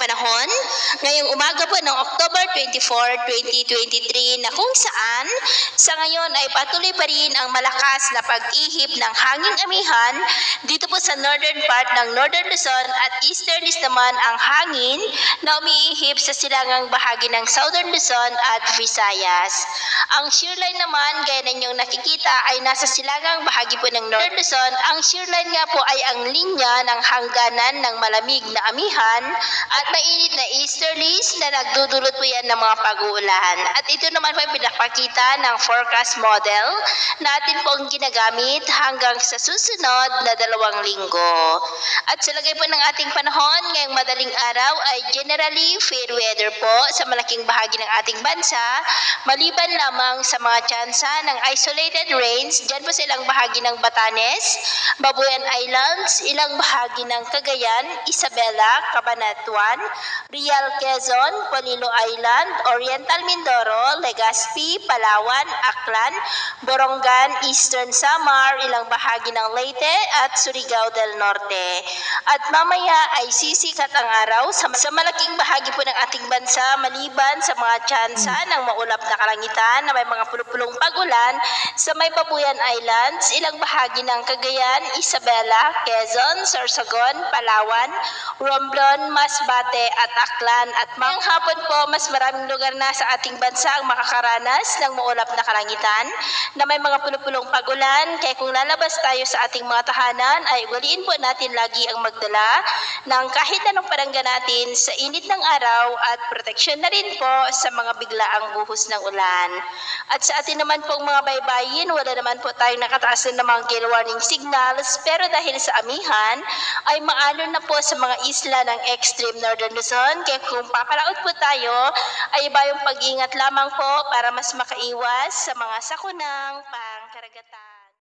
panahon ngayong umaga po ng October 24, 2023 na kung saan sa ngayon ay patuloy pa rin ang malakas na pag-ihip ng hanging amihan dito po sa northern part ng Northern Luzon at easternist naman ang hangin na umiihip sa silangang bahagi ng Southern Luzon at Visayas. Ang shear line naman gaya na inyong nakikita ay nasa silangang bahagi po ng Northern Luzon. Ang shear line nga po ay ang linya ng hangganan ng malamig na amihan at mainit na easterlies na nagdudulot po yan ng mga pag-uulan. At ito naman po ay pinapakita ng forecast model natin po ang ginagamit hanggang sa susunod na 2 linggo. At sa lagay po ng ating panahon ngayong madaling araw ay generally fair weather po sa malaking bahagi ng ating bansa, maliban lamang sa mga tsansa ng isolated rains dyan po sa ilang bahagi ng Batanes, Babuyan Islands, ilang bahagi ng Cagayan, Isabela, Cabanatuan, Real Quezon, Polillo Island, Oriental Mindoro, Legazpi, Palawan, Aklan, Borongan, Eastern Samar, ilang bahagi ng Leyte at Surigao del Norte. At mamaya ay sisikat ang araw sa malaking bahagi po ng ating bansa maliban sa mga tsansa ng maulap na kalangitan na may mga pulupulong pag-ulan sa may Babuyan Islands, ilang bahagi ng Cagayan, Isabela, Quezon, Sorsogon, Palawan, Romblon, Masbate at Aklan. At ngayong hapon po, mas maraming lugar na sa ating bansa ang makakaranas ng maulap na kalangitan na may mga pulupulong pag-ulan. Kaya kung lalabas tayo sa ating mga tahanan ay ugaliin po natin lagi ang magdala ng kahit anong parangga natin sa init ng araw at proteksyon na rin po sa mga biglaang buhos ng ulan. At sa atin naman pong mga baybayin, wala naman po tayong nakataas na mga gale warning signals, pero dahil sa amihan ay maalon na po sa mga isla ng extreme northern Luzon. Kaya kung papalaot po tayo ay bayong pag-ingat lamang po para mas makaiwas sa mga sakunang pangkaragatan.